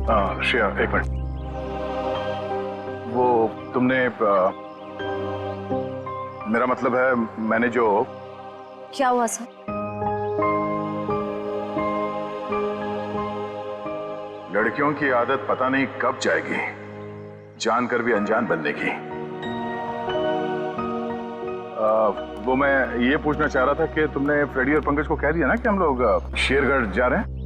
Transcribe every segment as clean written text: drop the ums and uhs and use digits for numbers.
श्रेया एक मिनट। वो तुमने मेरा मतलब है मैंने जो। क्या हुआ सर? लड़कियों की आदत पता नहीं कब जाएगी, जानकर भी अनजान बनने की। वो मैं ये पूछना चाह रहा था कि तुमने फ्रेडी और पंकज को कह दिया ना कि हम लोग शेरगढ़ जा रहे हैं?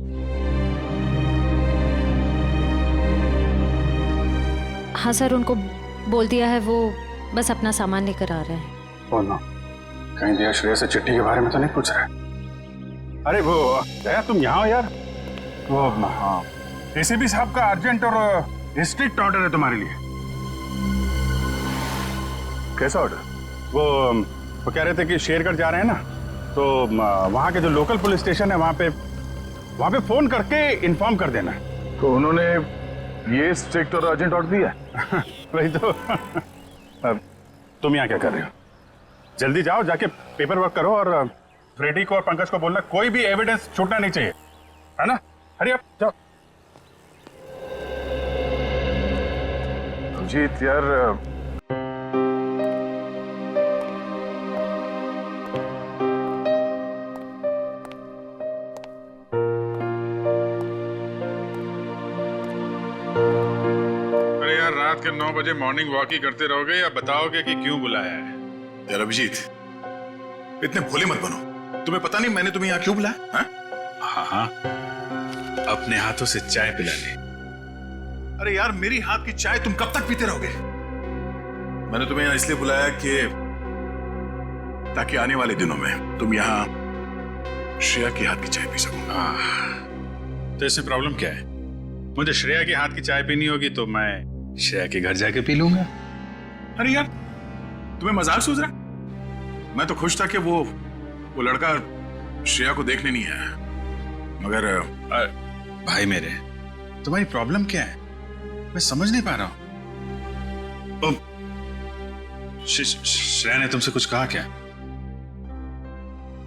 हाँ सर, उनको बोल दिया है, वो बस अपना सामान लेकर आ रहे हैं। बोलना कहीं दिया श्रेया से चिट्ठी के बारे में तो नहीं पूछ रहे? अरे वो दया तुम यहाँ हो यार। वो हाँ, एसीपी साहब का अर्जेंट और स्ट्रिक्ट ऑर्डर है तुम्हारे लिए। कैसा ऑर्डर? वो कह रहे थे कि शेरगढ़ जा रहे हैं ना, तो वहाँ के जो लोकल पुलिस स्टेशन है वहाँ पे फोन करके इन्फॉर्म कर देना। तो उन्होंने ये स्ट्रिक्ट और अर्जेंट ऑर्डर दिया? वही तो। तुम यहाँ क्या कर रहे हो? जल्दी जाओ, जाके पेपर वर्क करो और फ्रेडी को और पंकज को बोलना कोई भी एविडेंस छूटना नहीं चाहिए, है ना? हरी आप जाओ। अभिजीत यार, रात के 9 बजे मॉर्निंग वॉक ही करते रहोगे या बताओगे कि क्यों बुलाया है? यार अभिजीत, इतने भोले मत बनो। तुम्हें पता नहीं मैंने तुम्हें यहाँ क्यों बुलाया? हाँ, अपने हाथों से चाय पिला ले। अरे यार, मेरी हाथ की चाय तुम कब तक पीते रहोगे? मैंने तुम्हें यहाँ इसलिए बुलाया कि ताकि आने वाले दिनों में तुम यहाँ श्रेया की हाथ की चाय पी सको। तो इसमें प्रॉब्लम क्या है? मुझे श्रेया की हाथ की चाय पीनी होगी तो मैं श्रेया के घर जाके पी लूंगा। अरे यार, तुम्हें मजाक सूझ रहा? मैं तो खुश था कि वो लड़का श्रेया को देखने नहीं आया, मगर भाई मेरे, तुम्हारी प्रॉब्लम क्या है? मैं समझ नहीं पा रहा हूं। श्रेया ने तुमसे कुछ कहा क्या?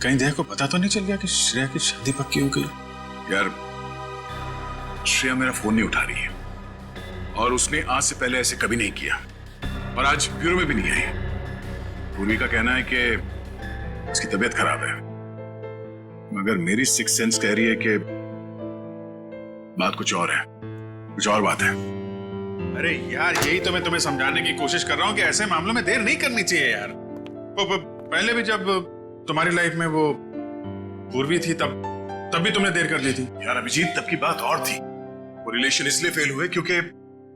कहीं देह को पता तो नहीं चल गया कि श्रेया की शादी पक्की हो गई? यार, श्रेया मेरा फोन नहीं उठा रही है और उसने आज से पहले ऐसे कभी नहीं किया और आज ब्यूरो में भी नहीं आई। पूर्वी का कहना है कि उसकी तबीयत खराब है, मगर मेरी सिक्स सेंस कह रही है कि बात कुछ और है, कुछ और बात है। अरे यार, यही तो मैं तुम्हें समझाने की कोशिश कर रहा हूं कि ऐसे मामलों में देर नहीं करनी चाहिए यार। पहले भी जब तुम्हारी लाइफ में वो पूर्वी थी तब भी तुमने देर कर दी थी। यार अभिजीत, तब की बात और थी। वो रिलेशन इसलिए फेल हुए क्योंकि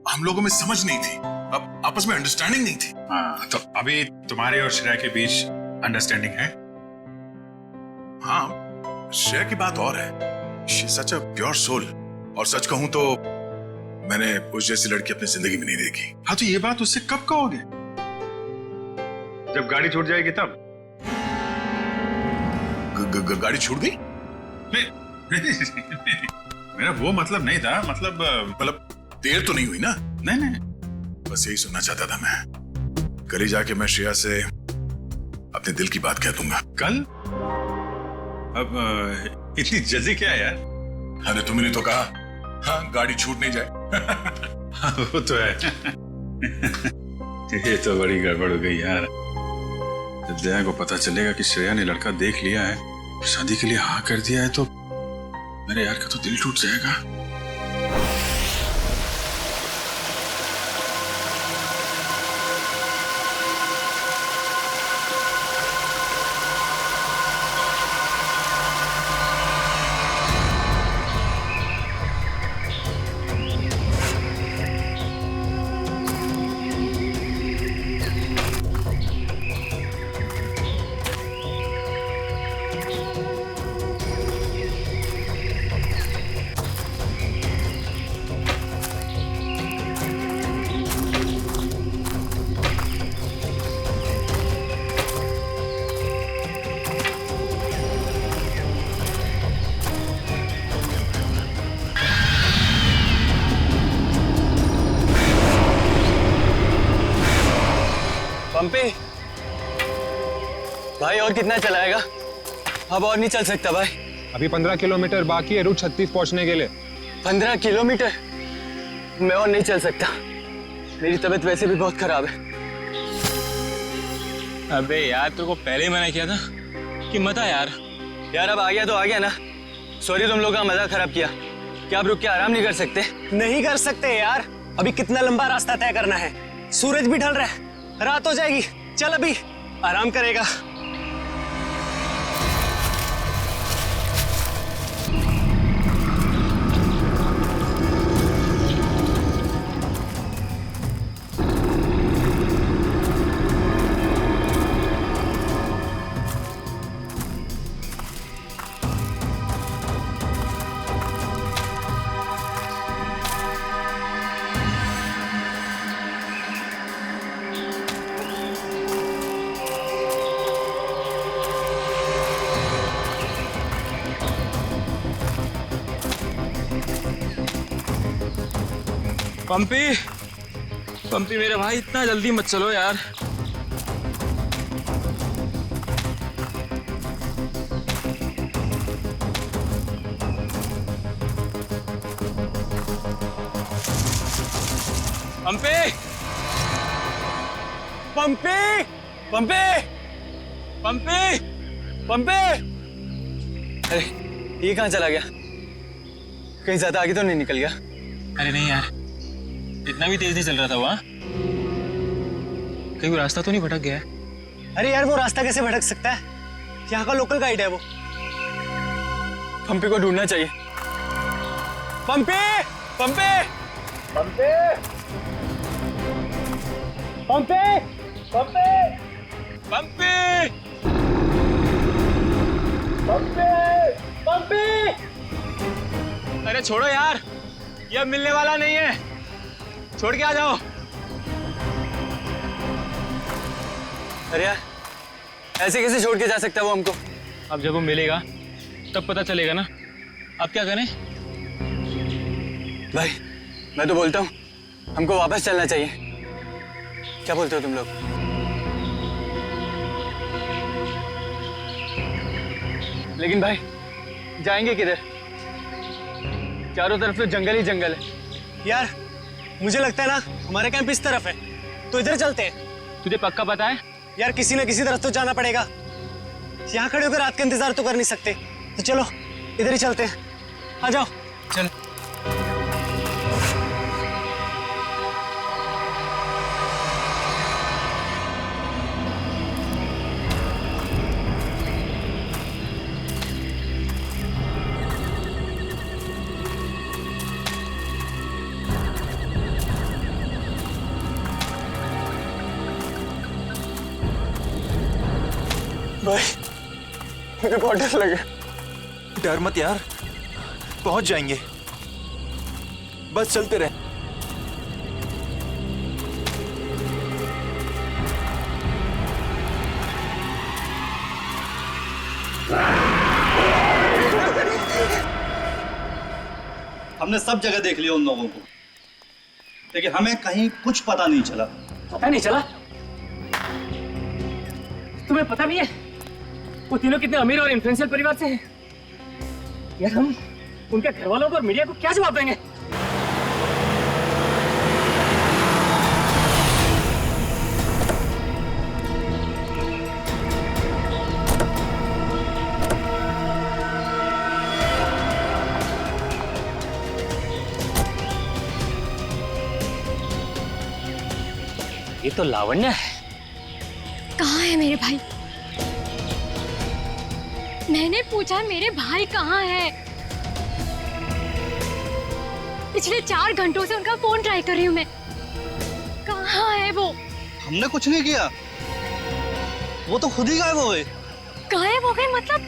हम लोगों में समझ नहीं थी, अब आपस में अंडरस्टैंडिंग नहीं थी। हाँ, तो अभी तुम्हारे और श्रेया के बीच अंडरस्टैंडिंग है? हाँ, श्रेया की बात और है। She is such a pure soul, और सच कहूं तो मैंने उस जैसी लड़की अपनी जिंदगी में नहीं देखी। हाँ, तो ये बात उससे कब कहोगे? जब गाड़ी छूट जाएगी तब? गाड़ी छूट गई? मेरा वो मतलब नहीं था। मतलब देर तो नहीं हुई ना? नहीं, बस यही सुनना चाहता था मैं। कल ही जाके मैं श्रेया से अपने दिल की बात कह दूंगा। कल? अब इतनी जल्दी क्या है यार? अरे तुमने तो कहा हाँ, गाड़ी छूट नहीं जाए। हाँ, वो तो है। ये तो बड़ी गड़बड़ हो गई यार। जब दया को पता चलेगा कि श्रेया ने लड़का देख लिया है, शादी के लिए हाँ कर दिया है, तो मेरे यार का तो दिल टूट जाएगा। पंपी भाई, और कितना चलाएगा? अब और नहीं चल सकता भाई। अभी 15 किलोमीटर बाकी है रूट 36 पहुंचने के लिए। 15 किलोमीटर? मैं और नहीं चल सकता। मेरी तबीयत वैसे भी बहुत खराब है। अबे यार तेरे को पहले ही मना किया था कि मत आ यार। यार अब आ गया तो आ गया ना। सॉरी तुम लोग का मजा खराब किया। क्या आप रुक के आराम नहीं कर सकते? नहीं कर सकते यार, अभी कितना लंबा रास्ता तय करना है। सूरज भी ढल रहा है, रात हो जाएगी। चल अभी आराम करेगा। पंपी पंपी मेरे भाई इतना जल्दी मत चलो यार। पंपी पंपी पंपी पंपी पंपी। अरे ये कहाँ चला गया? कहीं ज्यादा आगे तो नहीं निकल गया? अरे नहीं यार, इतना भी तेज नहीं चल रहा था वहाँ। कहीं वो रास्ता तो नहीं भटक गया है? अरे यार वो रास्ता कैसे भटक सकता है? यहाँ का लोकल गाइड है वो। पंपी को ढूंढना चाहिए। पंपी पंपी पंपी पंपी पंपी पंपी पंपी पंपी। अरे छोड़ो यार, ये अब मिलने वाला नहीं है। छोड़ के आ जाओ। अरे यार ऐसे कैसे छोड़ के जा सकता है वो हमको? अब जब वो मिलेगा तब पता चलेगा ना। अब क्या करें? भाई मैं तो बोलता हूँ हमको वापस चलना चाहिए। क्या बोलते हो तुम लोग? लेकिन भाई जाएंगे किधर? चारों तरफ तो जंगल ही जंगल है। यार मुझे लगता है ना हमारा कैंप इस तरफ है, तो इधर चलते हैं। तुझे पक्का पता है? यार किसी न किसी तरफ तो जाना पड़ेगा। यहाँ खड़े होकर रात का इंतजार तो कर नहीं सकते, तो चलो इधर ही चलते हैं। आ जाओ। चल। भाई मुझे बहुत डर लगा। डर मत यार, पहुंच जाएंगे। बस चलते रहे। हमने सब जगह देख लिया उन लोगों को, लेकिन हमें कहीं कुछ पता नहीं चला। पता नहीं चला? तुम्हें पता नहीं है वो तीनों कितने अमीर और इन्फ्लुएंशियल परिवार से हैं? यार हम उनके घर वालों को और मीडिया को क्या जवाब देंगे? ये तो लावण्य है। कहाँ है मेरे भाई? मैंने पूछा मेरे भाई कहाँ है? पिछले 4 घंटों से उनका फोन ट्राई कर रही हूँ मैं। कहाँ है वो? हमने कुछ नहीं किया, वो तो खुद ही गायब हो गए। गायब हो गए मतलब?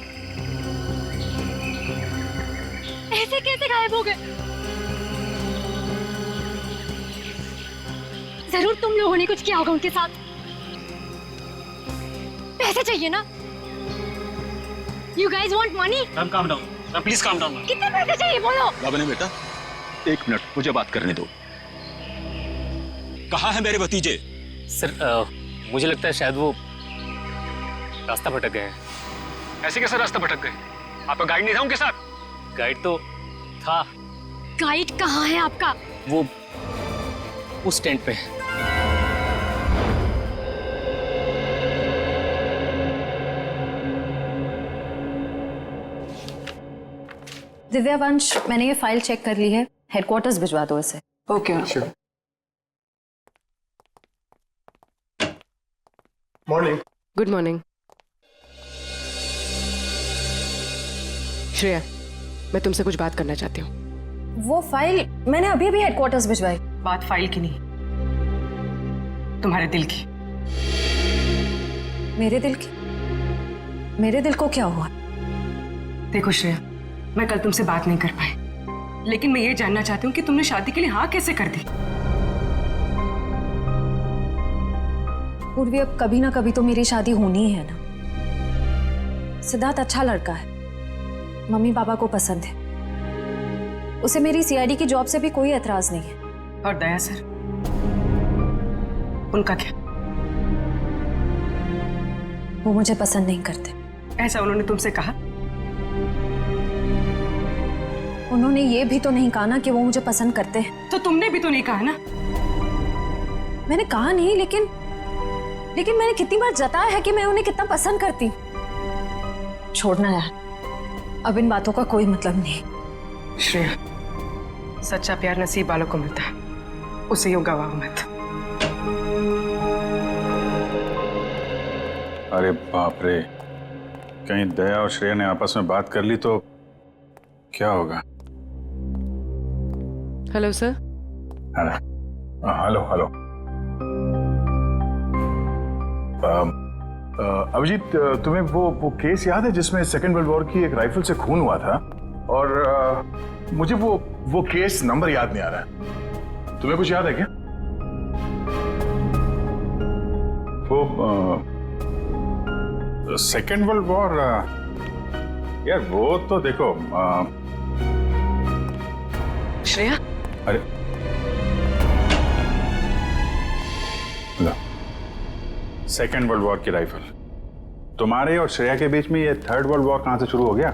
ऐसे कैसे गायब हो गए? जरूर तुम लोगों ने कुछ किया होगा उनके साथ। पैसे चाहिए ना? You guys want money? Ma'am calm down, ma'am please calm down. कितने पैसे चाहिए बोलो? बाबा बेटा 1 मिनट मुझे बात करने दो। कहाँ है मेरे भतीजे? सर मुझे लगता है शायद वो रास्ता भटक गए हैं। ऐसे कैसे रास्ता भटक गए? आपका गाइड नहीं था उनके साथ? गाइड तो था। गाइड कहाँ है आपका? वो उस टेंट पे है। दिव्या वंश, मैंने ये फाइल चेक कर ली है, हेडक्वार्टर्स भिजवा दो इसे। Okay morning. Good morning. Shreya, मैं तुमसे कुछ बात करना चाहती हूँ। वो फाइल मैंने अभी अभी हेडक्वार्टर्स भिजवाई। बात फाइल की नहीं, तुम्हारे दिल की। मेरे दिल की? मेरे दिल को क्या हुआ? देखो श्रेया, मैं कल तुमसे बात नहीं कर पाई, लेकिन मैं ये जानना चाहती हूँ कि तुमने शादी के लिए हाँ कैसे कर दी? पूर्वी, अब कभी ना कभी तो मेरी शादी होनी ही है ना। सिद्धार्थ अच्छा लड़का है, मम्मी पापा को पसंद है, उसे मेरी सीआईडी की जॉब से भी कोई एतराज नहीं है। और दया सर, उनका क्या? वो मुझे पसंद नहीं करते। ऐसा उन्होंने तुमसे कहा? उन्होंने ये भी तो नहीं कहा ना कि वो मुझे पसंद करते हैं। तो तुमने भी तो नहीं कहा ना? मैंने कहा नहीं, लेकिन मैंने कितनी बार जताया है कि मैं उन्हें कितना पसंद करती। छोड़ना यार, अब इन बातों का कोई मतलब नहीं। श्रेया, सच्चा प्यार नसीब वालों को मिलता है, उसे यूं गवाओ मत। अरे बाप रे, कहीं दया और श्रेया ने आपस में बात कर ली तो क्या होगा? Hello sir. Hello hello. Abhijit, तुम्हें वो केस याद है जिसमें सेकेंड वर्ल्ड वॉर की एक राइफल से खून हुआ था? और मुझे वो केस नंबर याद नहीं आ रहा है। तुम्हें कुछ याद है क्या? वो सेकेंड वर्ल्ड वॉर, यार वो तो देखो श्रेया। अरे सेकेंड वर्ल्ड वॉर की राइफल, तुम्हारे और श्रेया के बीच में ये थर्ड वर्ल्ड वॉर कहां से शुरू हो गया?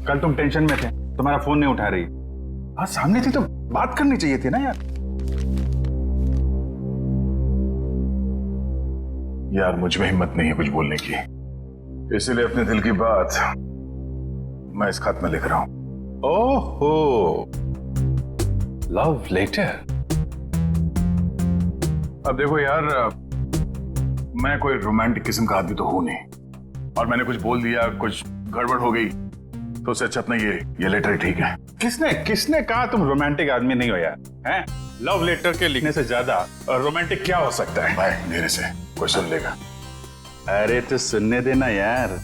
कल तुम टेंशन में थे, तुम्हारा फोन नहीं उठा रही। हाँ, सामने थी तो बात करनी चाहिए थी ना यार। यार, मुझ में हिम्मत नहीं है कुछ बोलने की, इसीलिए अपने दिल की बात मैं इस खत में लिख रहा हूं। ओहो, लव लेटर। अब देखो यार, मैं कोई रोमांटिक किस्म का आदमी तो हूं नहीं, और मैंने कुछ बोल दिया, कुछ गड़बड़ हो गई, तो उससे अच्छा अपना ये लेटर ही ठीक है। किसने कहा तुम रोमांटिक आदमी नहीं हो यार? हैं? लव लेटर के लिखने से ज्यादा रोमांटिक क्या हो सकता है? भाई, मेरे से कोई सुन लेगा। अरे तो सुनने देना यार,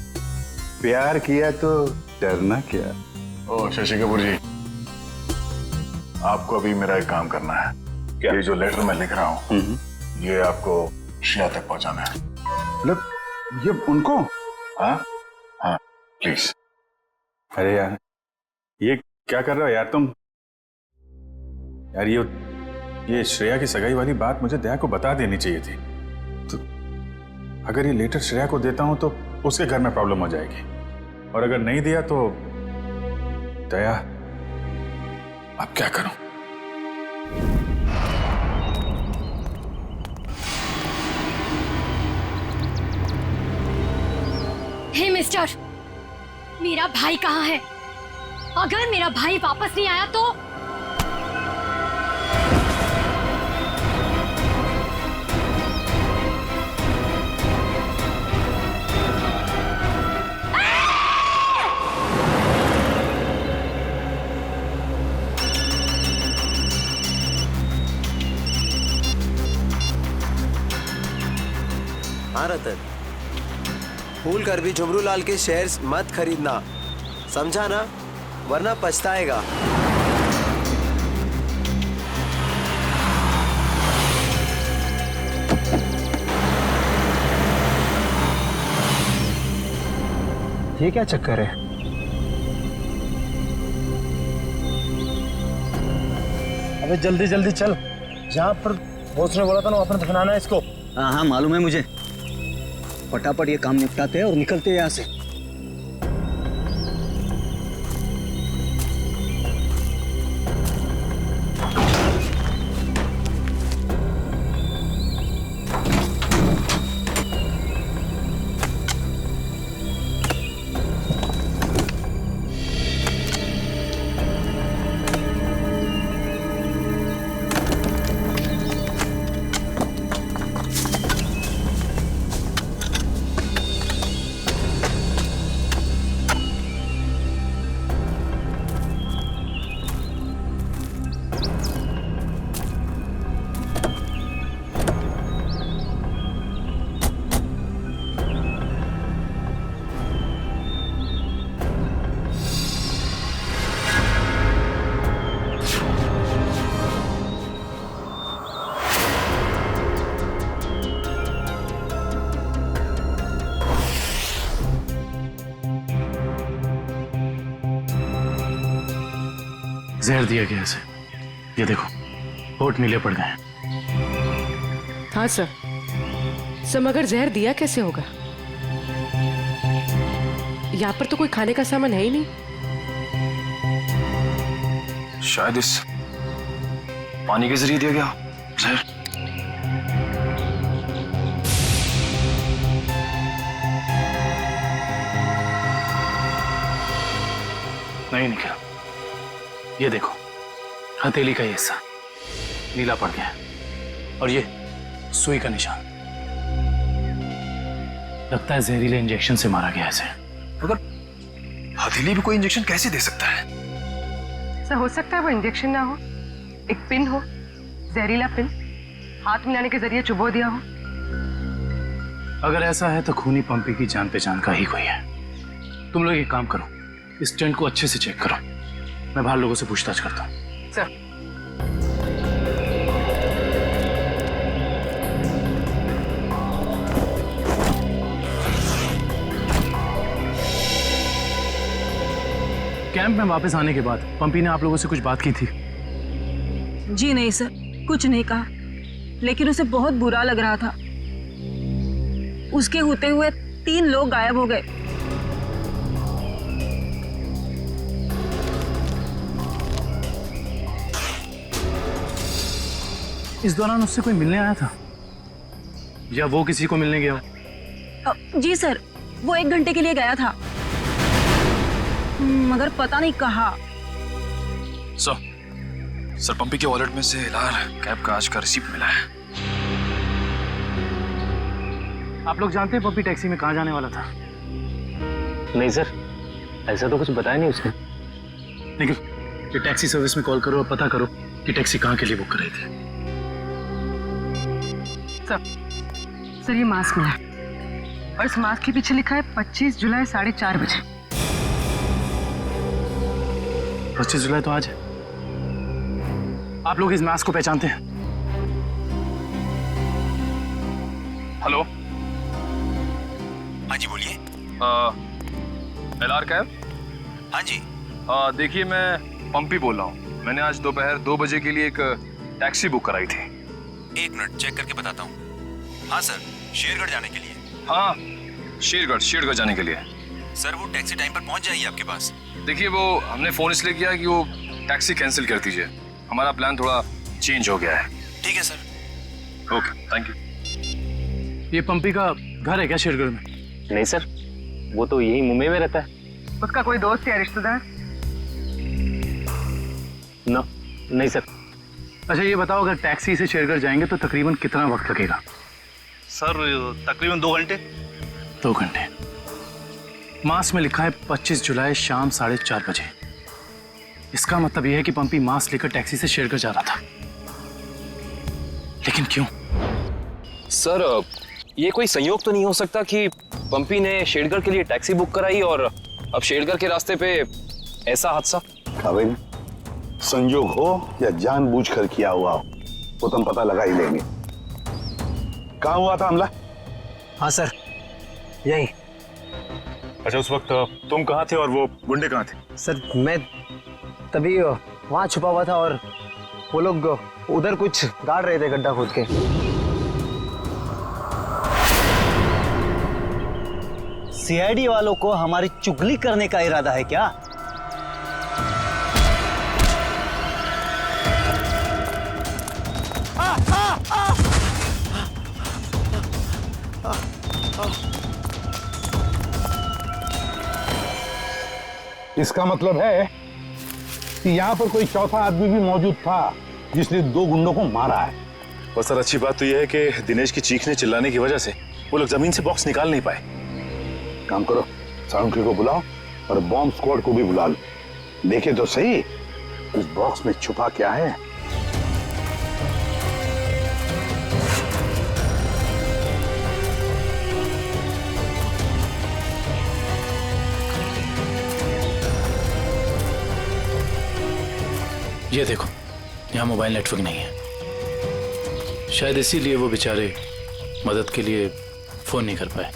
प्यार किया तो डरना क्या। ओ शशि कपूर जी, आपको अभी मेरा एक काम करना है। क्या? ये जो लेटर मैं लिख रहा हूँ, ये आपको श्रेया तक पहुंचाना है। मतलब ये उनको? हाँ हाँ, प्लीज। अरे यार, ये क्या कर रहे हो यार तुम? यार ये श्रेया की सगाई वाली बात मुझे दया को बता देनी चाहिए थी। तो अगर ये लेटर श्रेया को देता हूं तो उसके घर में प्रॉब्लम हो जाएगी, और अगर नहीं दिया तो दया, अब क्या करूं? हे मिस्टर, मेरा भाई कहाँ है? अगर मेरा भाई वापस नहीं आया तो हाँ रतन, भूल कर भी झुमरू लाल के शेयर्स मत खरीदना, समझा ना? वरना पछताएगा। ये क्या चक्कर है? अबे जल्दी जल्दी चल, जहाँ पर बॉस ने बोला था ना वहाँ पर दफनाना है इसको। हाँ हाँ मालूम है मुझे, फटाफट ये काम निपटाते हैं और निकलते हैं यहाँ से। जहर दिया गया इसे। ये देखो, होठ नीले पड़ गए। हाँ सर, मगर जहर दिया कैसे होगा? यहाँ पर तो कोई खाने का सामान है ही नहीं। शायद इस पानी के जरिए दिया गया जहर। नहीं निकला। ये देखो, हथेली का ये हिस्सा नीला पड़ गया है और ये सुई का निशान। लगता है जहरीले इंजेक्शन से मारा गया इसे। मगर हथेली भी कोई इंजेक्शन कैसे दे सकता है? सर हो सकता है वो इंजेक्शन ना हो, एक पिन हो, जहरीला पिन हाथ मिलाने के जरिए चुबो दिया हो। अगर ऐसा है तो खूनी पंपी की जान पहचान का ही कोई है। तुम लोग एक काम करो, इस टेंट को अच्छे से चेक करो। मैं बाहर लोगों से पूछताछ करता हूँ। सर कैंप में वापस आने के बाद पंपी ने आप लोगों से कुछ बात की थी? जी नहीं सर, कुछ नहीं कहा, लेकिन उसे बहुत बुरा लग रहा था। उसके होते हुए 3 लोग गायब हो गए। इस दौरान उससे कोई मिलने आया था या वो किसी को मिलने गया? जी सर, वो 1 घंटे के लिए गया था, मगर पता नहीं कहाँ। सर पंपी के वॉलेट में से लाल कैब का आज का रिसीप्ट मिला है। आप लोग जानते हैं पंपी टैक्सी में कहाँ जाने वाला था? नहीं सर, ऐसा तो कुछ बताया नहीं उसने। लेकिन ये टैक्सी सर्विस में कॉल करो और पता करो कि टैक्सी कहाँ के लिए बुक कर रही थी। सर ये मास्क मिला और इस मास्क के पीछे लिखा है 25 जुलाई 4:30 बजे। 25 जुलाई तो आज है। आप लोग इस मास्क को पहचानते हैं? हेलो, हाँ जी बोलिए। LR cab? हाँ जी। देखिए मैं पंपी बोल रहा हूँ। मैंने आज दोपहर 2 बजे के लिए एक टैक्सी बुक कराई थी। 1 मिनट चेक करके बताता हूँ। हाँ सर, शेरगढ़ जाने के लिए। हाँ, शेरगढ़ जाने के लिए। सर वो टैक्सी टाइम पर पहुँच जाएगी आपके पास। देखिए वो हमने फोन इसलिए किया कि वो टैक्सी कैंसिल कर दीजिए, हमारा प्लान थोड़ा चेंज हो गया है। ठीक है सर। Okay, thank you. ये पंपी का घर है क्या शेरगढ़ में? नहीं सर, वो तो यही मुंबई में रहता है। उसका कोई दोस्त या रिश्तेदार? नहीं सर। अच्छा ये बताओ, अगर टैक्सी से शेरगढ़ जाएंगे तो तकरीबन कितना वक्त लगेगा? सर तकरीबन 2 घंटे। 2 घंटे। मास में लिखा है 25 जुलाई शाम 4:30 बजे। इसका मतलब यह है कि पंपी मास लेकर टैक्सी से शेरगढ़ जा रहा था। लेकिन क्यों? सर ये कोई संयोग तो नहीं हो सकता कि पंपी ने शेरगढ़ के लिए टैक्सी बुक कराई और अब शेरगढ़ के रास्ते पे ऐसा हादसा? काबिल, संयोग हो या जानबूझकर किया हुआ हो वो तो हम पता लगा ही लेंगे। कहाँ हुआ था हमला? हाँ सर, यही। अच्छा उस वक्त तुम कहाँ थे और वो गुंडे कहाँ थे? सर मैं तभी वहाँ छुपा हुआ था और वो लोग उधर कुछ गाड़ रहे थे गड्ढा खोद के। सीआईडी वालों को हमारी चुगली करने का इरादा है क्या? इसका मतलब है कि यहाँ पर कोई चौथा आदमी भी मौजूद था जिसने 2 गुंडों को मारा है। और सर अच्छी बात तो यह है कि दिनेश की चीखने चिल्लाने की वजह से वो लोग जमीन से बॉक्स निकाल नहीं पाए। काम करो, साउंड को बुलाओ और बॉम्ब स्क्वाड को भी बुला लो। देखे तो सही इस बॉक्स में छुपा क्या है। ये देखो, यहाँ मोबाइल नेटवर्क नहीं है। शायद इसीलिए वो बेचारे मदद के लिए फोन नहीं कर पाए।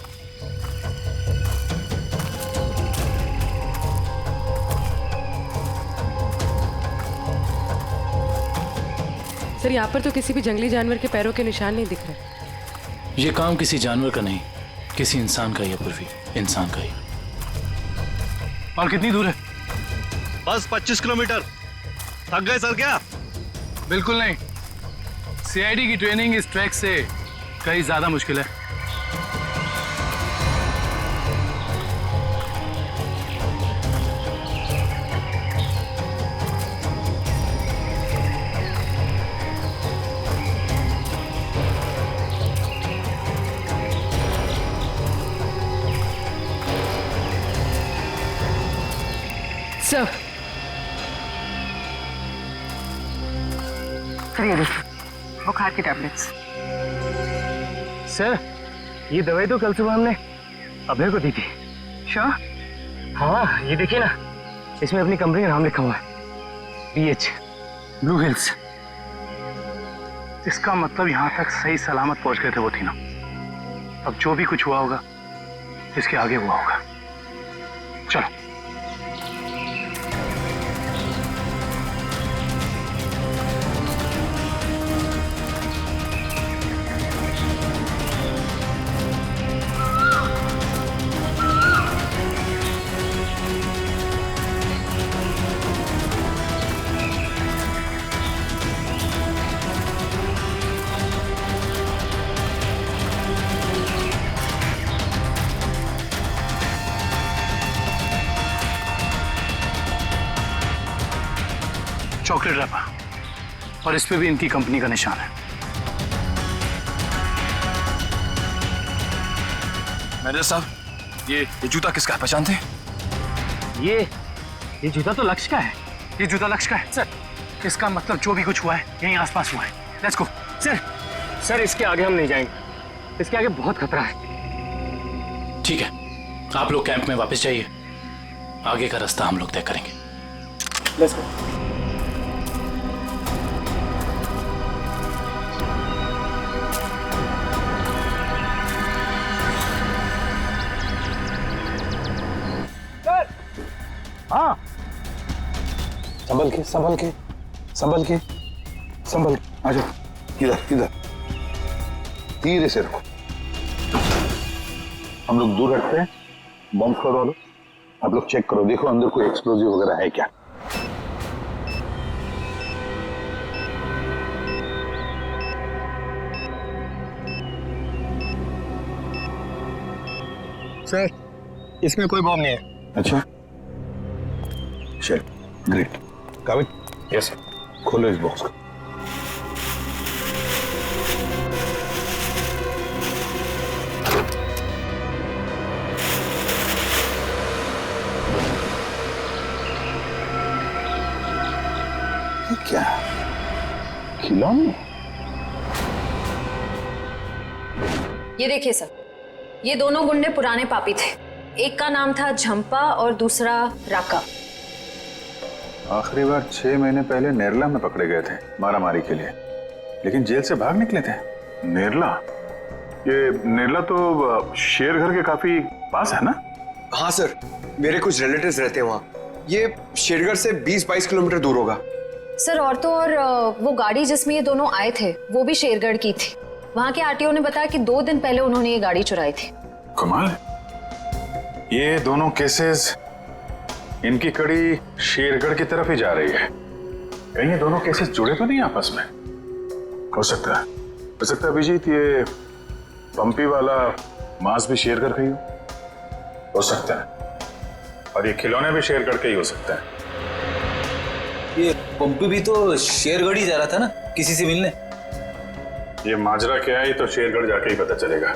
सर यहाँ पर तो किसी भी जंगली जानवर के पैरों के निशान नहीं दिख रहे। ये काम किसी जानवर का नहीं, किसी इंसान का ही है पूर्वी, इंसान का ही। और कितनी दूर है? बस 25 किलोमीटर। थक गए सर क्या? बिल्कुल नहीं। सीआईडी की ट्रेनिंग इस ट्रैक से कहीं ज्यादा मुश्किल है। सर ये देखिए बुखार की टैबलेट्स। सर ये दवाई तो कल सुबह हमने अभय को दी थी। श्योर? हाँ ये देखिए ना, इसमें अपनी कंपनी का नाम लिखा हुआ है, BH ब्लू हिल्स। इसका मतलब यहाँ तक सही सलामत पहुंच गए थे वो तीनों। अब जो भी कुछ हुआ होगा इसके आगे हुआ होगा। चलो। चॉकलेट रैपर और इस पे भी इनकी कंपनी का निशान है। मैनेजर साहब, ये जूता किसका है, पहचानते हैं? ये जूता तो लक्ष्य का है। ये जूता लक्ष्य का है सर। इसका मतलब जो भी कुछ हुआ है यहीं आसपास हुआ है। Let's go. सर इसके आगे हम नहीं जाएंगे, इसके आगे बहुत खतरा है। ठीक है, आप लोग कैंप में वापस जाइए, आगे का रास्ता हम लोग तय करेंगे। Let's go. हाँ, संभल के संभल के संभल के संभल के आ जाओ। इधर इधर धीरे से रखो। हम लोग दूर हटते हैं। बॉम्ब स्क्वाड वालों, आप लोग चेक करो, देखो अंदर कोई एक्सप्लोजिव वगैरह है क्या। सर इसमें कोई बॉम्ब नहीं है। अच्छा, चल ग्रेट। काबिल? Yes sir. खोलो इस बॉक्स को। ये क्या? खिलौने? ये देखिए सर, ये दोनों गुंडे पुराने पापी थे। एक का नाम था झंपा और दूसरा राका। आखिरी बार 6 महीने पहले नेरला में पकड़े गए थे मारामारी के लिए, लेकिन जेल से भाग निकले थे। नेरला? ये नेरला तो शेरघर के काफी पास है ना? हाँ सर, मेरे कुछ रिलेटिव्स रहते हैं वहाँ। ये शेरघर से 20-22 किलोमीटर दूर होगा। सर और तो और वो गाड़ी जिसमें ये दोनों आए थे वो भी शेरगढ़ की थी। वहाँ के आरटीओ ने बताया कि 2 दिन पहले उन्होंने ये गाड़ी चुराई थी। कमाल, ये दोनों केसेस, इनकी कड़ी शेरगढ़ की तरफ ही जा रही है। कहीं ये दोनों केसेस जुड़े तो नहीं आपस में? हो सकता है अभिजीत, ये पंपी वाला मांस भी शेरगढ़ का ही हो सकता है, और ये खिलौने भी शेरगढ़ के ही हो सकता है। ये पंपी भी तो शेरगढ़ ही जा रहा था ना किसी से मिलने। ये माजरा क्या है तो शेरगढ़ जाके ही पता चलेगा।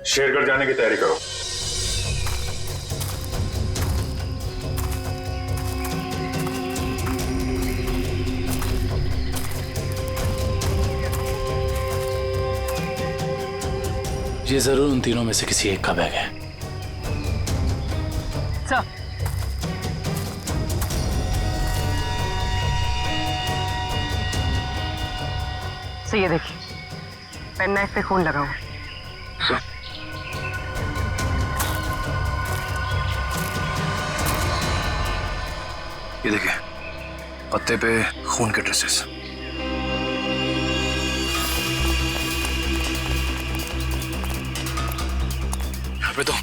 शेरगढ़ जाने की तैयारी करो। ये जरूर उन तीनों में से किसी एक का बैग है। सर ये देखिए, पेन नाइफ पे खून लगा हुआ। ये देखिए, पत्ते पे खून के ट्रेसेस। यहाँ पे तो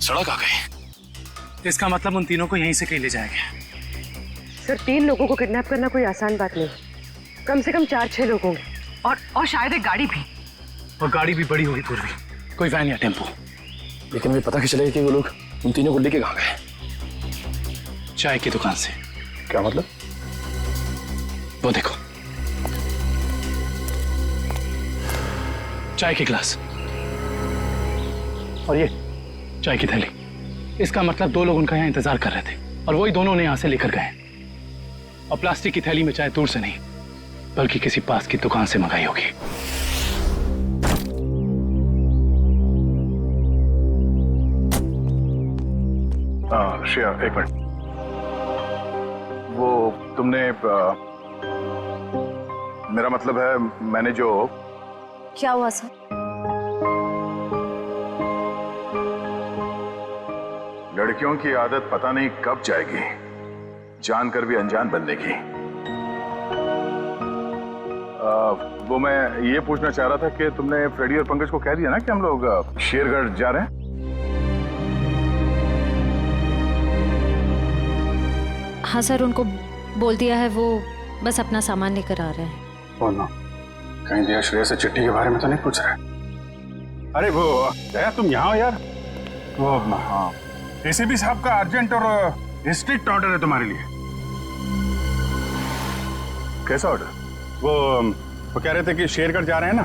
सड़क आ गई। इसका मतलब उन तीनों को यहीं से कहीं ले जाएंगे। सर 3 लोगों को किडनैप करना कोई आसान बात नहीं, कम से कम 4-6 लोग होंगे और शायद एक गाड़ी भी। और गाड़ी भी बड़ी होगी पूर्वी, कोई वैन या टेम्पो। लेकिन मुझे पता कैसे चलेगा कि वो लोग उन तीनों को लेके कहाँ गए? चाय की दुकान से। क्या मतलब? वो देखो, चाय के गिलास और ये चाय की थैली। इसका मतलब 2 लोग उनका यहाँ इंतजार कर रहे थे और वही दोनों ने यहाँ से लेकर गए। और प्लास्टिक की थैली में चाय दूर से नहीं बल्कि किसी पास की दुकान से मंगाई होगी। श्रेया एक मिनट, वो तुमने मेरा मतलब है मैंने जो। क्या हुआ सर? लड़कियों की आदत पता नहीं कब जाएगी, जानकर भी अनजान बनने की। वो मैं ये पूछना चाह रहा था कि तुमने फ्रेडी और पंकज को कह दिया ना कि हम लोग शेरगढ़ जा रहे हैं? हाँ सर, उनको बोल दिया है, वो बस अपना सामान लेकर आ रहे हैं। बोलो, कहीं दिया श्रेया से चिट्ठी के बारे में तो नहीं पूछ रहे? अरे वो दया, तुम यहाँ हो यार। वो हाँ, एसीपी साहब का अर्जेंट और स्ट्रिक्ट ऑर्डर है तुम्हारे लिए। कैसा ऑर्डर? वो कह रहे थे कि शेरगढ़ जा रहे हैं ना,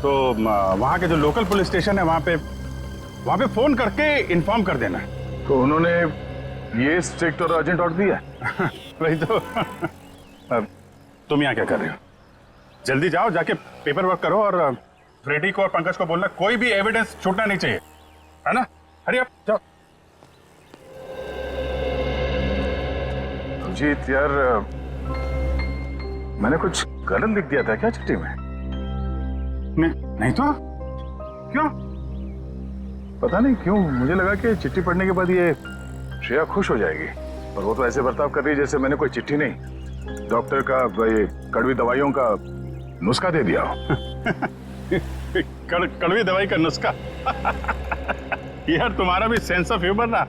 तो वहाँ के जो लोकल पुलिस स्टेशन है वहाँ पे फोन करके इन्फॉर्म कर देना। तो उन्होंने ये स्ट्रिक्ट और अर्जेंट ऑर्डर दिया? वही तो। अब तुम यहाँ क्या कर रहे हो? जल्दी जाओ, जाके पेपर वर्क करो और फ्रेडी को और पंकज को बोलना कोई भी एविडेंस छूटना नहीं चाहिए, है ना? हरी आप जाओ। जीत यार, मैंने कुछ गलत लिख दिया था क्या चिट्ठी में? नहीं तो क्यों? पता नहीं क्यों मुझे लगा कि चिट्ठी पढ़ने के बाद ये श्रेया खुश हो जाएगी, और वो तो ऐसे बर्ताव कर रही है जैसे मैंने कोई चिट्ठी नहीं, डॉक्टर का ये कड़वी दवाइयों का नुस्खा दे दिया हो। कड़वी दवाई का नुस्खा? यार तुम्हारा भी सेंस ऑफ ह्यूमर ना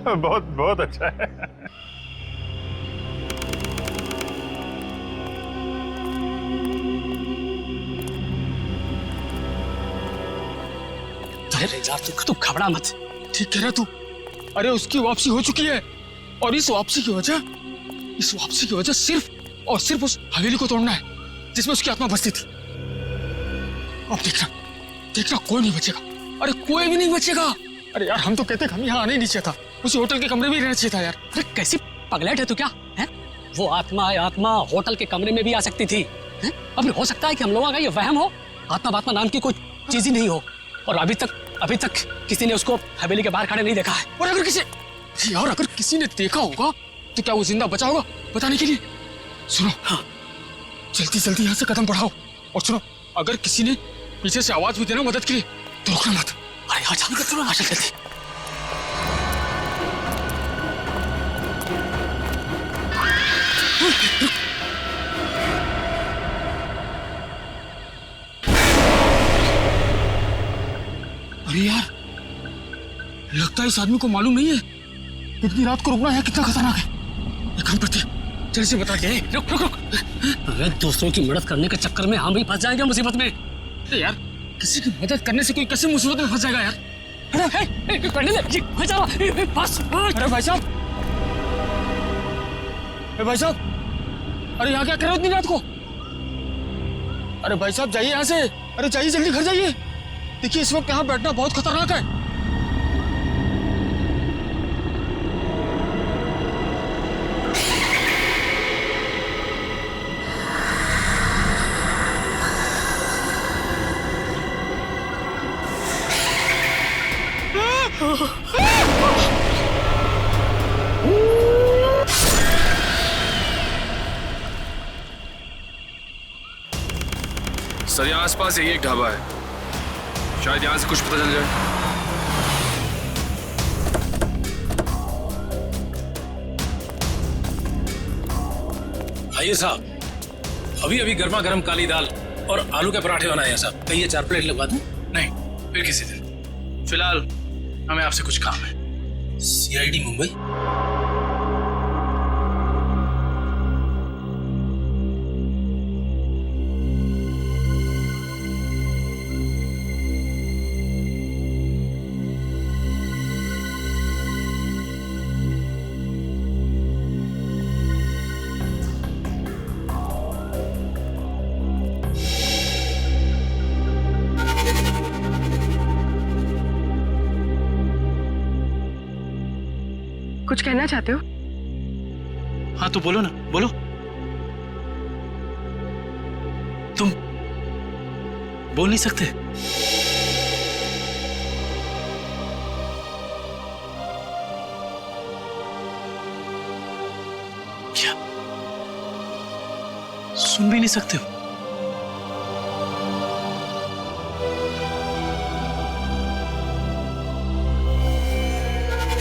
बहुत बहुत अच्छा है। अरे यार तू घबरा मत, ठीक कह रहा तू। अरे उसकी वापसी हो चुकी है और इस वापसी की वजह सिर्फ और सिर्फ उस हवेली को तोड़ना है जिसमें उसकी आत्मा बसती थी। अब देखना कोई नहीं बचेगा। अरे कोई भी नहीं बचेगा। अरे यार हम तो कहते हम यहाँ आने ही नहीं चाहिए था, उसी होटल के कमरे में ही रहना चाहिए था यार। अरे कैसी पगलेट है तू क्या है? वो आत्मा होटल के कमरे में भी आ सकती थी। अब हो सकता है कि हम लोगों का ये वहम हो, आत्मा नाम की कोई चीज ही नहीं हो, और अभी तक किसी ने उसको हवेली के बाहर खड़े नहीं देखा है। और अगर किसी ने देखा होगा तो क्या वो जिंदा बचा होगा बताने के लिए? सुनो, हाँ जल्दी यहाँ से कदम बढ़ाओ, और सुनो अगर किसी ने पीछे से आवाज भी देना मदद के लिए तो रुकना मत। अरे यहाँ जल्दी कर, सुनो जल्दी। अरे यार लगता है इस आदमी को मालूम नहीं है इतनी रात को रुकना है कितना खतरनाक है। एक काम करते हैं, जल्दी से बता के रुक। अरे दूसरों की मदद करने के चक्कर में हम भी फंस जाएंगे मुसीबत में। यार किसी की मदद करने से कोई कैसे मुसीबत में फंस जाएगा यार? अरे भाई साहब, अरे यहाँ क्या कर रहे हो इतनी रात को? अरे भाई साहब जाइए यहाँ से, अरे जाइए जल्दी घर जाइए। देखिए इस वक्त यहाँ बैठना बहुत खतरनाक है। सर यहाँ आसपास यही एक ढाबा है, शायद यहाँ से कुछ पता चल जाए। आइए साहब, अभी गर्मा गर्म काली दाल और आलू के पराठे बनाए हैं साहब। कहिए 4 प्लेट लगवा दूं? नहीं, फिर किसी दिन। फिलहाल हमें आपसे कुछ काम है। सीआईडी मुंबई? कुछ कहना चाहते हो? हाँ तो बोलो ना, बोलो। तुम बोल नहीं सकते? क्या सुन भी नहीं सकते हो?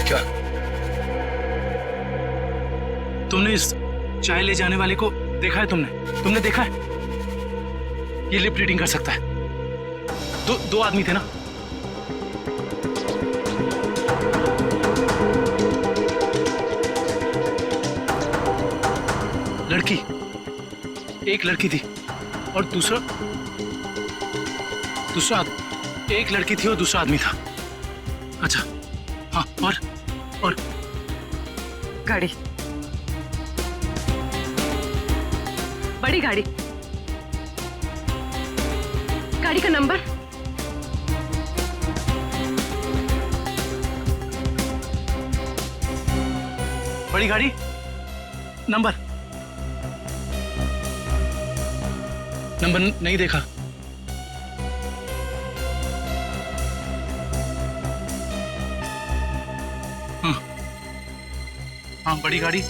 क्या? तुमने इस चाय ले जाने वाले को देखा है? तुमने देखा है? ये लिप रीडिंग कर सकता है। दो आदमी थे ना? लड़की, एक लड़की थी और दूसरा एक लड़की थी और दूसरा आदमी था। अच्छा हाँ, और गाड़ी, बड़ी गाड़ी, गाड़ी का नंबर? बड़ी गाड़ी नंबर नहीं देखा। हाँ बड़ी गाड़ी,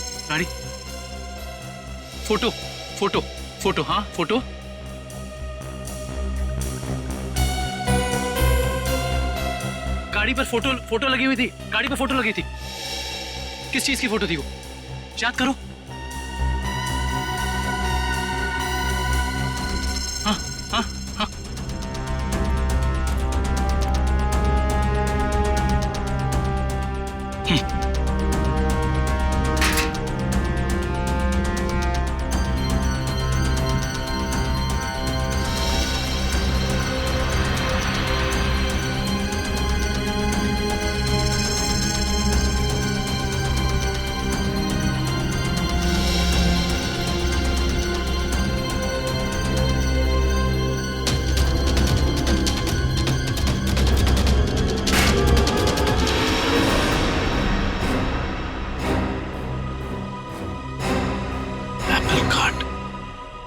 फोटो, हाँ फोटो। गाड़ी पर फोटो लगी हुई थी, गाड़ी पर फोटो लगी थी। किस चीज की फोटो थी वो? याद करो। हाँ हाँ हाँ।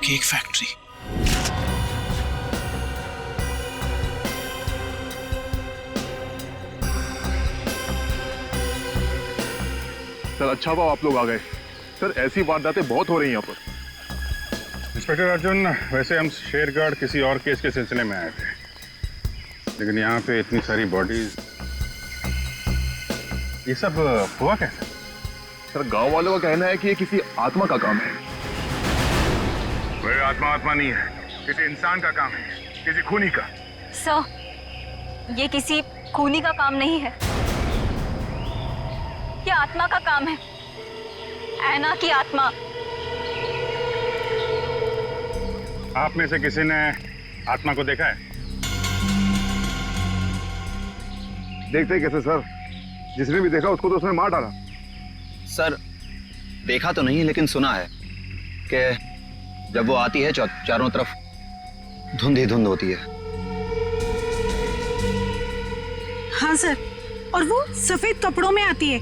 Cake factory. सर अच्छा हुआ आप लोग आ गए। सर ऐसी वारदातें बहुत हो रही हैं यहाँ पर। इंस्पेक्टर अर्जुन, वैसे हम शेरगढ़ किसी और केस के सिलसिले में आए थे, लेकिन यहाँ पे इतनी सारी बॉडीज, ये सब हुआ कैसे? सर गांव वालों का कहना है कि ये किसी आत्मा का काम है। कोई आत्मा नहीं है, किसी इंसान का काम है, किसी खूनी का। सर, ये किसी खूनी का काम नहीं है, ये आत्मा का काम है, ऐना की आत्मा। आप में से किसी ने आत्मा को देखा है? देखते कैसे सर, जिसने भी देखा उसको तो उसने मार डाला। सर देखा तो नहीं, लेकिन सुना है कि जब वो आती है चारों तरफ धुंध ही धुंध होती है। हाँ सर, और वो सफेद कपड़ों में आती है,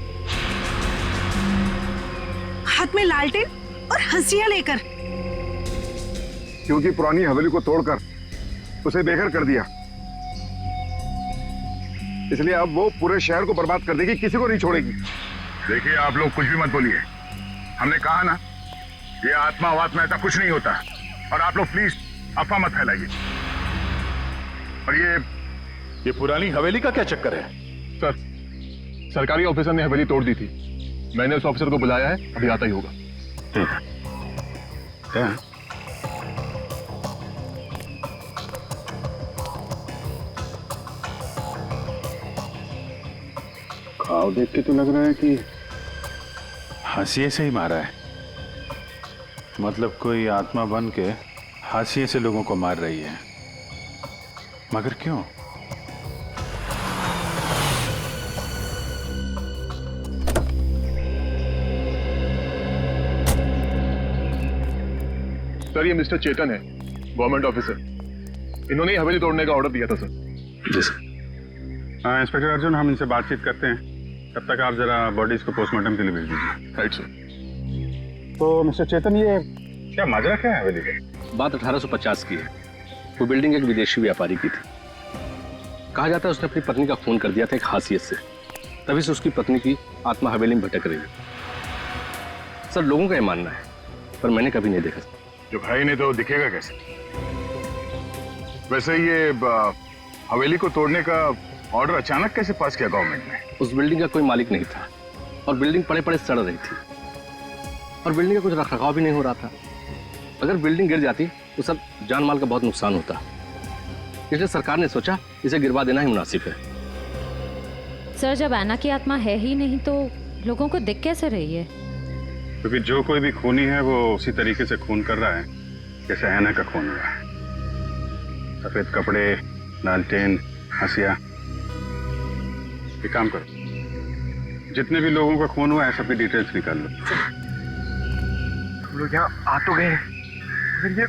हाथ में लालटेन और हंसिया लेकर। क्योंकि पुरानी हवेली को तोड़कर उसे बेघर कर दिया, इसलिए अब वो पूरे शहर को बर्बाद कर देगी, किसी को नहीं छोड़ेगी। देखिए आप लोग कुछ भी मत बोलिए, हमने कहा ना ये आत्मा वात्मा ऐसा कुछ नहीं होता, और आप लोग प्लीज अफवाह मत फैलाइए। और ये पुरानी हवेली का क्या चक्कर है? सर सरकारी ऑफिसर ने हवेली तोड़ दी थी, मैंने उस ऑफिसर को बुलाया है, अभी आता ही होगा। ठीक है। क्या? घाव देख के तो लग रहा है कि हाशिए से ही मारा है। मतलब कोई आत्मा बन के हाशिए से लोगों को मार रही है। मगर क्यों? सर, ये मिस्टर चेतन है, गवर्नमेंट ऑफिसर। इन्होंने ही हवेली तोड़ने का ऑर्डर दिया था सर। जी सर। इंस्पेक्टर अर्जुन, हम इनसे बातचीत करते हैं, तब तक आप जरा बॉडीज को पोस्टमार्टम के लिए भेज दीजिए। Right sir. तो मिस्टर चेतन, ये क्या माजरा क्या है हवेली का? बात 1850 की है। वो बिल्डिंग एक विदेशी व्यापारी की थी। कहा जाता है उसने अपनी पत्नी का खून कर दिया था एक हासियत से, तभी से उसकी पत्नी की आत्मा हवेली में भटक रही है। सर, लोगों का ये मानना है, पर मैंने कभी नहीं देखा। जो भाई ने तो दिखेगा कैसे? वैसे ये हवेली को तोड़ने का ऑर्डर अचानक कैसे पास किया गवर्नमेंट ने? उस बिल्डिंग का कोई मालिक नहीं था और बिल्डिंग पड़े पड़े सड़ रही थी और बिल्डिंग का कुछ रखरखाव भी नहीं हो रहा था। अगर बिल्डिंग गिर जाती तो सब जान माल का बहुत नुकसान होता, इसलिए सरकार ने सोचा इसे गिरवा देना ही मुनासिब है। सर, जब ऐना की आत्मा है ही नहीं तो लोगों को दिख कैसे रही है? क्योंकि जो कोई भी खूनी है वो उसी तरीके से खून कर रहा है जैसे ऐना का खून हुआ है। सफेद कपड़े, लालटेन, हंसिया। एक काम करो, जितने भी लोगों का खून हुआ है सबकी डिटेल्स निकाल लो। हम लोग यहाँ आ तो गए, फिर ये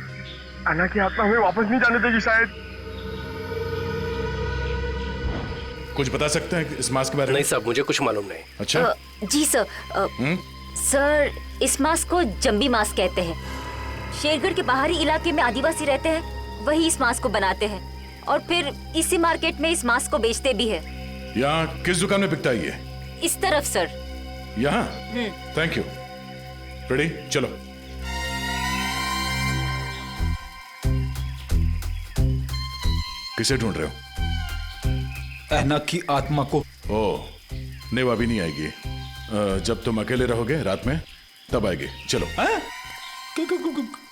अन्ना की आत्मा हमें वापस नहीं जाने देगी शायद। कुछ बता सकते हैं इस मास्क के बारे में? नहीं साहब, मुझे कुछ मालूम नहीं। अच्छा। जी सर। सर, इस मास्क को जंबी मास्क कहते हैं। शेरगढ़ के बाहरी इलाके में आदिवासी रहते हैं, वही इस मास्क को बनाते हैं और फिर इसी मार्केट में इस मास्क को बेचते भी है। यहाँ किस दुकान में बिकता है ये? इस तरफ सर। यहाँ? Thank you. रेडी, चलो। किसे ढूंढ रहे हो? ऐना की आत्मा को। ओह, नहीं वो अभी नहीं आएगी। जब तुम अकेले रहोगे रात में तब आएगी। चलो।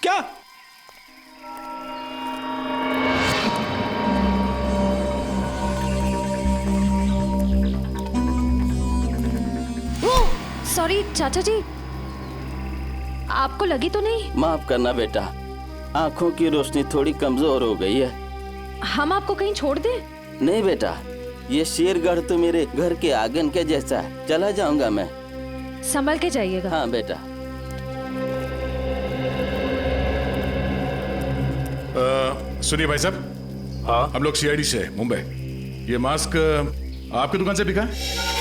क्या? सॉरी चाचा जी, आपको लगी तो नहीं? माफ करना बेटा, आंखों की रोशनी थोड़ी कमजोर हो गई है। हम आपको कहीं छोड़ दें? नहीं बेटा, ये शेरगढ़ तो मेरे घर के आंगन के जैसा है। चला जाऊंगा मैं। संभल के जाइएगा। हाँ बेटा। सुनिए भाई साहब। हाँ? हम लोग सीआईडी से मुंबई। ये मास्क आपकी दुकान से बिका है?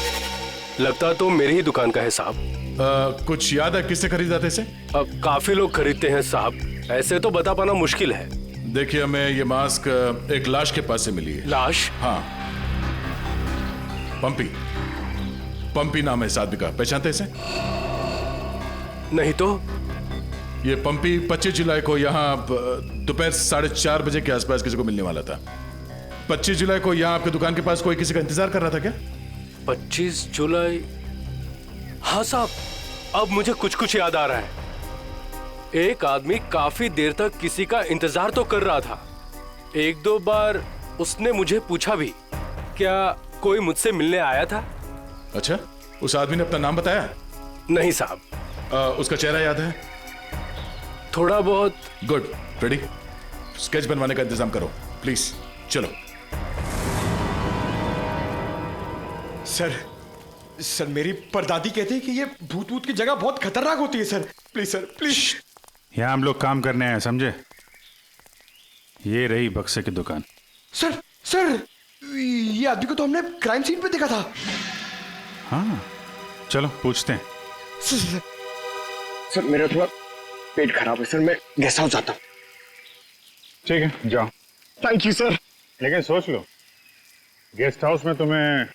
लगता तो मेरी ही दुकान का है साहब। कुछ याद है किससे खरीदा था इसे? काफी लोग खरीदते हैं साहब, ऐसे तो बता पाना मुश्किल है। देखिए, हमें ये मास्क एक लाश के पास से मिली है। लाश? हाँ, पंपी। पंपी नाम है इस आदमी का, पहचानते इसे? नहीं तो। ये पंपी 25 जुलाई को यहाँ दोपहर 4:30 बजे के आसपास किसी को मिलने वाला था। 25 जुलाई को यहाँ आपके दुकान के पास कोई किसी का इंतजार कर रहा था क्या? 25 जुलाई? हाँ साहब, अब मुझे कुछ कुछ याद आ रहा है। एक आदमी काफी देर तक किसी का इंतजार तो कर रहा था। एक दो बार उसने मुझे पूछा भी, क्या कोई मुझसे मिलने आया था? अच्छा, उस आदमी ने अपना नाम बताया? नहीं साहब। उसका चेहरा याद है? थोड़ा बहुत। गुड। रेडी? स्केच बनवाने का इंतजाम करो प्लीज। चलो। सर मेरी परदादी कहती है कि ये भूत की जगह बहुत खतरनाक होती है। Sir please. यहाँ हम लोग काम करने आए, समझे? ये रही बक्से की दुकान। सर ये आदमी को तो हमने क्राइम सीन पे देखा था। हाँ, चलो पूछते हैं। सर मेरा थोड़ा पेट खराब है सर, मैं गेस्ट हाउस जाता हूँ। ठीक है, जाओ। Thank you sir. लेकिन सोच लो, गेस्ट हाउस में तुम्हें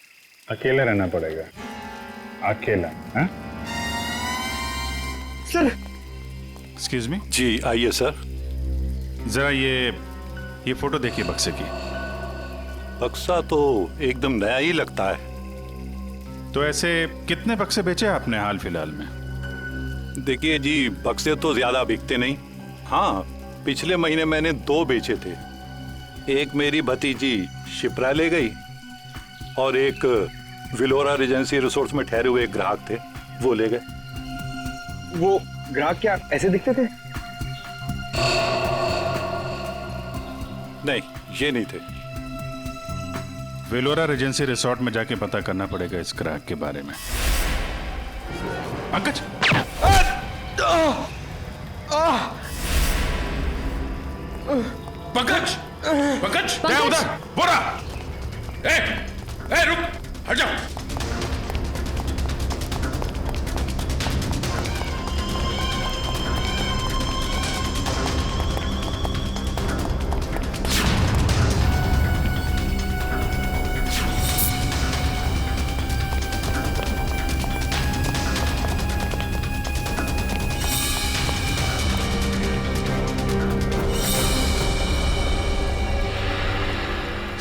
अकेला रहना पड़ेगा। अकेला? हाँ? सर। Excuse me. जी आइए सर। जरा ये फोटो देखिए बक्से की। बक्सा तो एकदम नया ही लगता है। तो ऐसे कितने बक्से बेचे आपने हाल फिलहाल में? देखिए जी, बक्से तो ज्यादा बिकते नहीं। हाँ, पिछले महीने मैंने 2 बेचे थे। एक मेरी भतीजी शिप्रा ले गई और एक विलोरा रेजेंसी रिसोर्ट्स में ठहरे हुए एक ग्राहक थे, वो ले गए। वो ग्राहक क्या ऐसे दिखते थे? नहीं, ये नहीं थे। वेलोरा रेजेंसी रिसोर्ट में जाके पता करना पड़ेगा इस ग्राहक के बारे में। पंकज, पंकज, पंकज, क्या उधर? बोरा, ए, रुक, हट जाओ।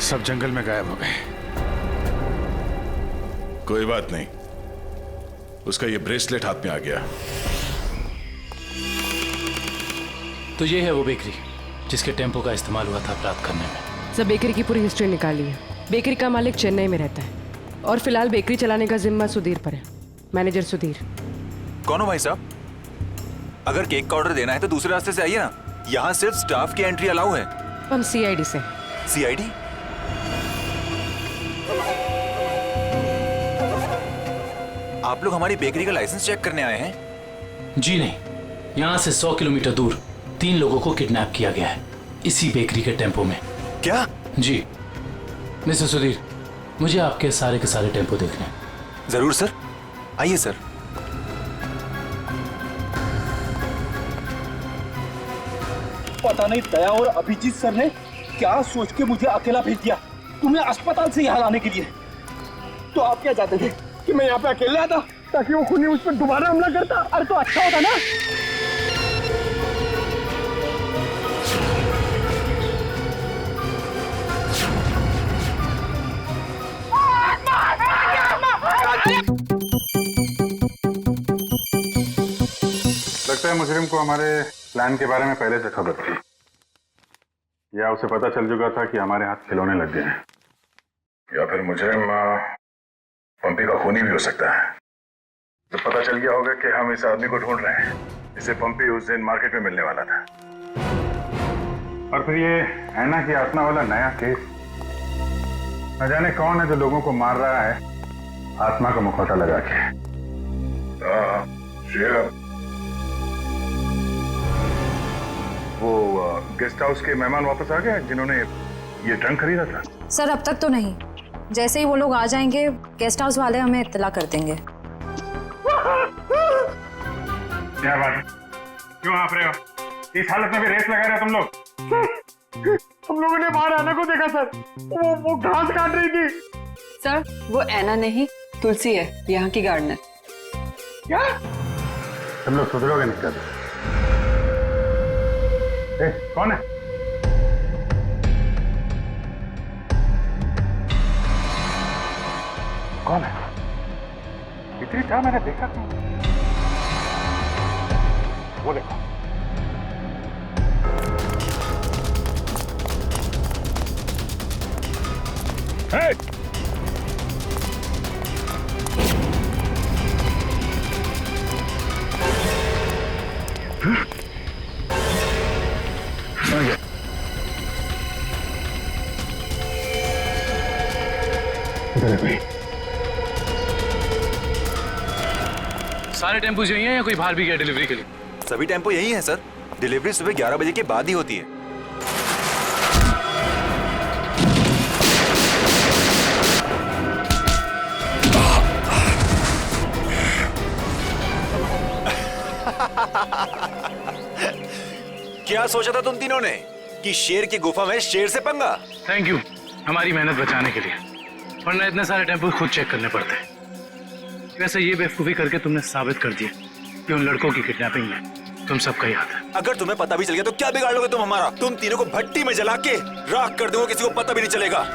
सब जंगल में गायब हो गए। कोई बात नहीं, उसका ये ब्रेसलेट हाथ में आ गया। तो ये है वो बेकरी जिसके टेम्पो का इस्तेमाल हुआ था अपराध करने में। सब बेकरी की पूरी हिस्ट्री निकाली है। बेकरी का मालिक चेन्नई में रहता है और फिलहाल बेकरी चलाने का जिम्मा सुधीर पर है। मैनेजर सुधीर। कौन हो भाई साहब? अगर केक का ऑर्डर देना है तो दूसरे रास्ते से आइए ना, यहाँ सिर्फ स्टाफ की एंट्री अलाउ है। हम सीआईडी से। सीआईडी? आप लोग हमारी बेकरी का लाइसेंस चेक करने आए हैं? जी नहीं, यहाँ से 100 किलोमीटर दूर 3 लोगों को किडनैप किया गया है इसी बेकरी के टेम्पो में। क्या? जी मिस्टर सुधीर, मुझे आपके सारे के सारे टेम्पो देखने हैं। जरूर सर, आइए सर। पता नहीं दया और अभिजीत सर ने क्या सोच के मुझे अकेला भेज दिया तुम्हें अस्पताल से यहाँ लाने के लिए। तो आप क्या चाहते थे कि मैं यहाँ पे अकेले आता ताकि वो खूनी उस पर दोबारा हमला करता? अरे तो अच्छा होता ना। लगता है मुजरिम को हमारे प्लान के बारे में पहले से खबर थी, या उसे पता चल चुका था कि हमारे हाथ खिलौने लग गए हैं, या फिर मुजरिम पंपी का खूनी भी हो सकता है। तो पता चल गया होगा कि हम इस आदमी को ढूंढ रहे हैं जिसे पंपी उस दिन मार्केट में मिलने वाला था। और फिर ये ऐना की आत्मा वाला नया केस, न जाने कौन है जो लोगों को मार रहा है आत्मा का मुखौटा लगा के। वो गेस्ट हाउस के मेहमान वापस आ गए जिन्होंने ये ट्रंक खरीदा था? सर अब तक तो नहीं, जैसे ही वो लोग आ जाएंगे गेस्ट हाउस वाले हमें इत्तला कर देंगे। क्या बात है, क्यों आप रहे हो? इस हालत में भी रेस लगा रहे हो तुम लोग? हम लोगों ने बाहर आना को देखा सर, वो घास काट रही थी। सर वो ऐना नहीं तुलसी है, यहाँ की गार्डनर। क्या? तुम लोग सुधरोगे नहीं कर? कौन है? कौन है? इतनी चाह मैंने देखा क्यों? वो देखो। Hey! सारे टेम्पो यही हैं या कोई बाहर भी गया डिलीवरी के लिए? सभी टेम्पो यही हैं सर। डिलीवरी सुबह 11 बजे के बाद ही होती है। क्या सोचा था तुम तीनों ने कि शेर की गुफा में शेर से पंगा? थैंक यू हमारी मेहनत बचाने के लिए, वरना इतने सारे टेम्पो खुद चेक करने पड़ते हैं। वैसे ये बेवकूफी करके तुमने साबित कर दिया कि उन लड़कों की किडनैपिंग में तुम सबका ही हाथ है। अगर तुम्हें पता भी चल गया तो क्या बिगाड़ लोगे तुम हमारा? तुम तीनों को भट्टी में जला के राख कर दोगे, किसी को पता भी नहीं चलेगा।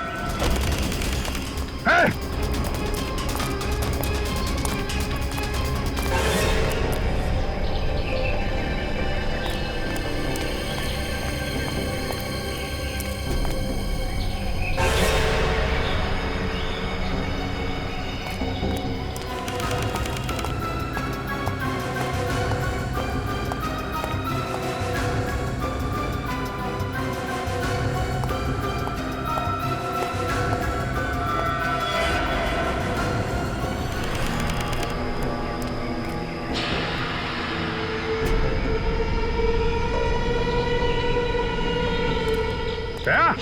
दया,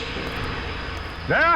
दया,